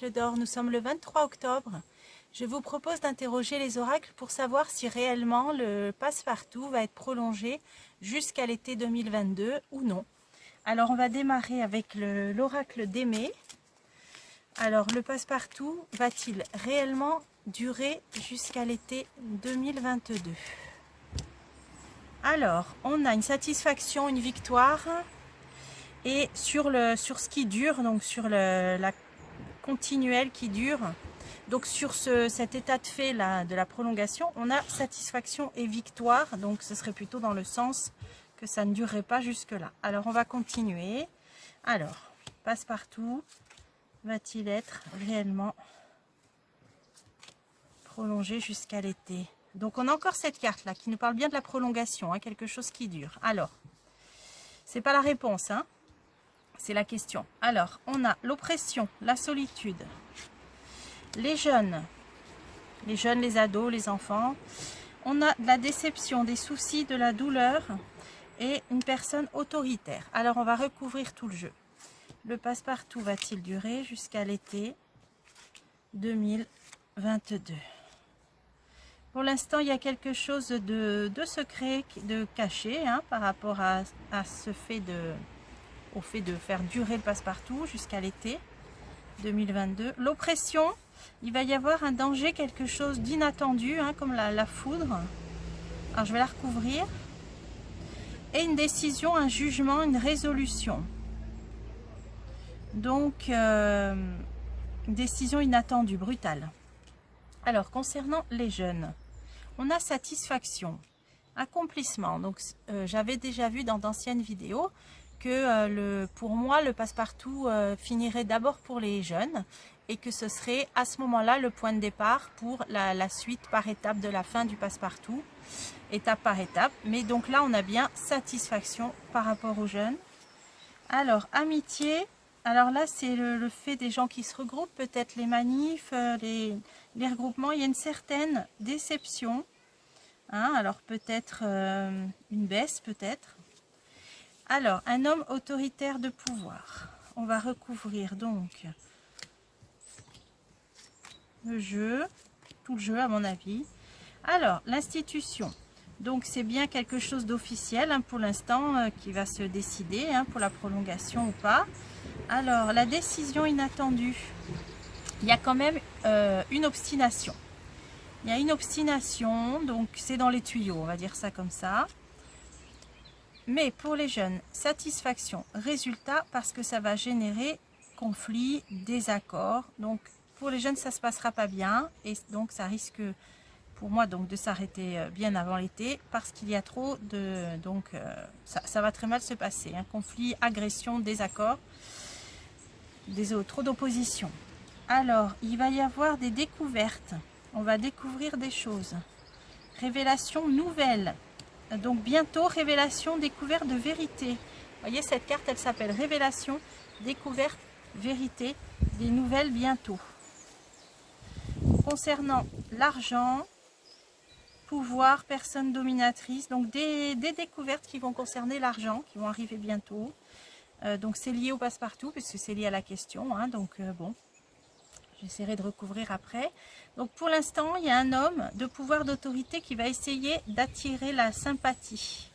oracles d'or, nous sommes le 23 octobre. Je vous propose d'interroger les oracles pour savoir si réellement le passe-partout va être prolongé jusqu'à l'été 2022 ou non. Alors on va démarrer avec l'oracle d'Aimé. Alors le passe-partout va-t-il réellement durer jusqu'à l'été 2022? Alors on a une satisfaction, une victoire. Et sur ce qui dure, donc sur la continuelle qui dure, donc sur cet état de fait là, de la prolongation, on a satisfaction et victoire, donc ce serait plutôt dans le sens que ça ne durerait pas jusque là. Alors on va continuer. Alors, passe-partout va-t-il être réellement prolongé jusqu'à l'été? Donc on a encore cette carte là qui nous parle bien de la prolongation, hein, quelque chose qui dure. Alors, c'est pas la réponse, hein. C'est la question. Alors, on a l'oppression, la solitude, les jeunes, les ados, les enfants. On a de la déception, des soucis, de la douleur et une personne autoritaire. Alors, on va recouvrir tout le jeu. Le passe-partout va-t-il durer jusqu'à l'été 2022? Pour l'instant, il y a quelque chose de secret, de caché, hein, par rapport à ce fait au fait de faire durer le passe-partout jusqu'à l'été 2022. L'oppression, il va y avoir un danger, quelque chose d'inattendu, hein, comme la foudre. Alors je vais la recouvrir. Et une décision, un jugement, une résolution. Donc, une décision inattendue, brutale. Alors, concernant les jeunes, on a satisfaction, accomplissement. Donc, j'avais déjà vu dans d'anciennes vidéos que pour moi, le passe-partout finirait d'abord pour les jeunes et que ce serait à ce moment-là le point de départ pour la suite par étape de la fin du passe-partout, étape par étape. Mais donc là, on a bien satisfaction par rapport aux jeunes. Alors, amitié, alors là, c'est le fait des gens qui se regroupent, peut-être les manifs, les regroupements. Il y a une certaine déception, hein, alors peut-être une baisse, peut-être. Alors, un homme autoritaire de pouvoir. On va recouvrir donc le jeu, tout le jeu à mon avis. Alors, l'institution. Donc, c'est bien quelque chose d'officiel, hein, pour l'instant qui va se décider, hein, pour la prolongation ou pas. Alors, la décision inattendue. Il y a quand même une obstination. Il y a une obstination, donc c'est dans les tuyaux, on va dire ça comme ça. Mais pour les jeunes, satisfaction, résultat, parce que ça va générer conflit, désaccord. Donc pour les jeunes, ça ne se passera pas bien et donc ça risque pour moi donc de s'arrêter bien avant l'été parce qu'il y a trop de... Donc ça va très mal se passer. Un conflit, agression, désaccord, trop d'opposition. Alors, il va y avoir des découvertes. On va découvrir des choses. Révélation nouvelle. Donc bientôt, révélation, découverte de vérité. Vous voyez, cette carte, elle s'appelle révélation, découverte, vérité, des nouvelles bientôt. Concernant l'argent, pouvoir, personne dominatrice, donc des découvertes qui vont concerner l'argent, qui vont arriver bientôt. Donc c'est lié au passe-partout, puisque c'est lié à la question, hein, donc bon. J'essaierai de recouvrir après. Donc pour l'instant, il y a un homme de pouvoir d'autorité qui va essayer d'attirer la sympathie,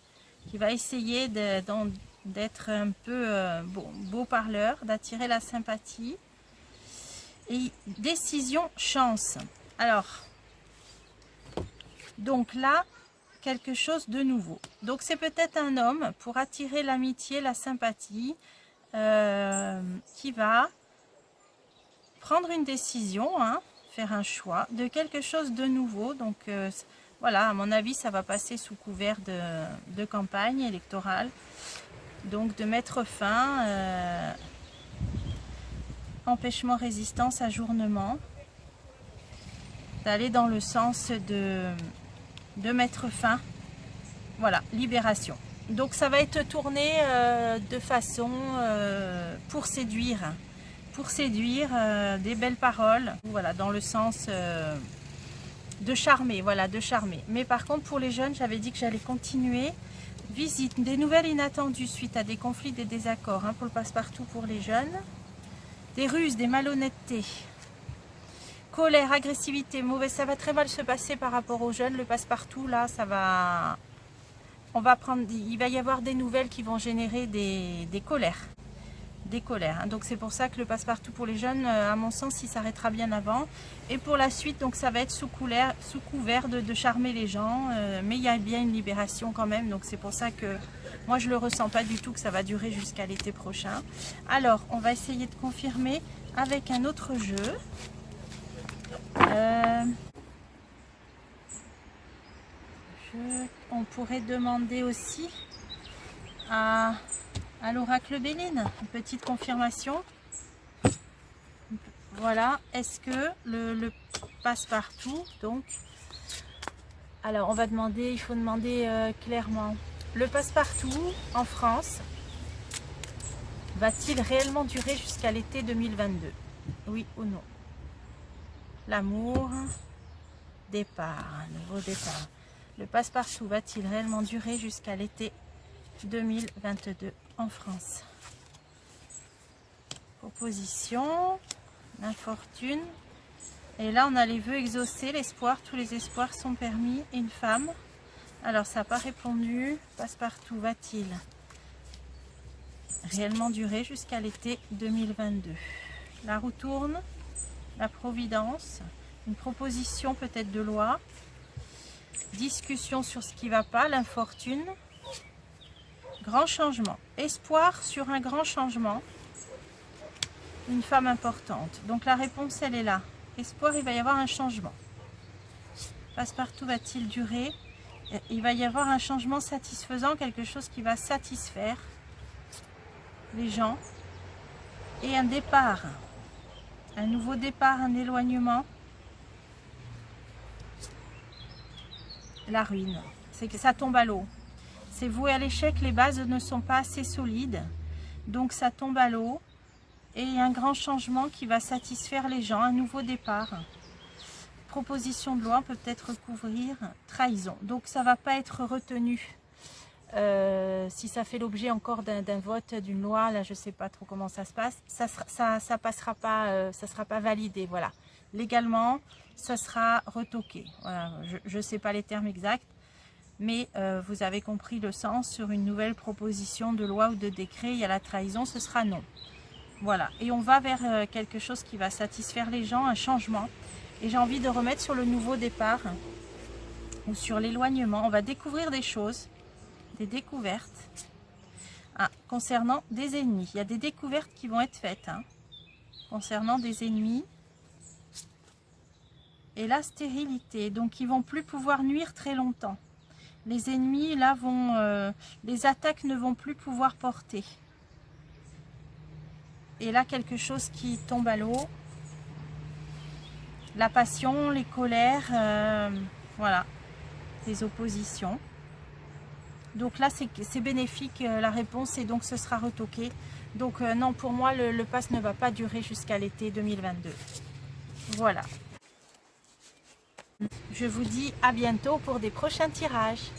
qui va essayer d'être un peu beau parleur, d'attirer la sympathie. Et décision, chance. Alors, donc là, quelque chose de nouveau. Donc c'est peut-être un homme pour attirer l'amitié, la sympathie, qui va prendre une décision, hein, faire un choix de quelque chose de nouveau. Donc voilà, à mon avis, ça va passer sous couvert de campagne électorale. Donc de mettre fin, empêchement, résistance, ajournement, d'aller dans le sens de mettre fin, voilà, libération. Donc ça va être tourné de façon pour séduire. Des belles paroles, voilà, dans le sens de charmer, voilà, de charmer. Mais par contre, pour les jeunes, j'avais dit que j'allais continuer. Visite, des nouvelles inattendues suite à des conflits, des désaccords, hein, pour le passe-partout pour les jeunes. Des ruses, des malhonnêtetés. Colère, agressivité, mauvais, ça va très mal se passer par rapport aux jeunes. Le passe-partout, là, ça va... il va y avoir des nouvelles qui vont générer des colères. Des colères. Hein. Donc c'est pour ça que le passe-partout pour les jeunes, à mon sens, il s'arrêtera bien avant. Et pour la suite, donc ça va être sous couvert de charmer les gens. Mais il y a bien une libération quand même. Donc c'est pour ça que moi je le ressens pas du tout que ça va durer jusqu'à l'été prochain. Alors on va essayer de confirmer avec un autre jeu. On pourrait demander aussi à l'oracle Béline, une petite confirmation. Voilà, est-ce que le passe-partout, donc, alors on va demander, il faut demander clairement, le passe-partout en France va-t-il réellement durer jusqu'à l'été 2022? Oui ou non? L'amour, départ, nouveau départ. Le passe-partout va-t-il réellement durer jusqu'à l'été 2022 en France? Proposition, l'infortune. Et là, on a les vœux exaucés, l'espoir. Tous les espoirs sont permis. Une femme. Alors, ça n'a pas répondu. Passe-partout va-t-il réellement durer jusqu'à l'été 2022? La roue tourne. La providence. Une proposition peut-être de loi. Discussion sur ce qui ne va pas, l'infortune. Grand changement. Espoir sur un grand changement. Une femme importante. Donc la réponse, elle est là. Espoir, il va y avoir un changement. Passe-partout va-t-il durer? Il va y avoir un changement satisfaisant, quelque chose qui va satisfaire les gens. Et un départ. Un nouveau départ, un éloignement. La ruine. C'est que ça tombe à l'eau. C'est voué à l'échec, les bases ne sont pas assez solides. Donc ça tombe à l'eau. Et un grand changement qui va satisfaire les gens, un nouveau départ. Proposition de loi peut peut-être recouvrir trahison. Donc ça ne va pas être retenu. Si ça fait l'objet encore d'un vote, d'une loi, là je ne sais pas trop comment ça se passe, ça passera pas, ça sera pas validé. Voilà. Légalement, ça sera retoqué. Voilà. Je ne sais pas les termes exacts, mais vous avez compris le sens. Sur une nouvelle proposition de loi ou de décret, il y a la trahison, ce sera non. Voilà, et on va vers quelque chose qui va satisfaire les gens, un changement. Et j'ai envie de remettre sur le nouveau départ ou sur l'éloignement. On va découvrir des choses, des découvertes concernant des ennemis. Il y a des découvertes qui vont être faites concernant des ennemis. Et la stérilité, donc ils ne vont plus pouvoir nuire très longtemps. Les ennemis, là, les attaques ne vont plus pouvoir porter. Et là, quelque chose qui tombe à l'eau. La passion, les colères, voilà, les oppositions. Donc là, c'est bénéfique, la réponse, et donc ce sera retoqué. Donc non, pour moi, le pass ne va pas durer jusqu'à l'été 2022. Voilà. Je vous dis à bientôt pour des prochains tirages.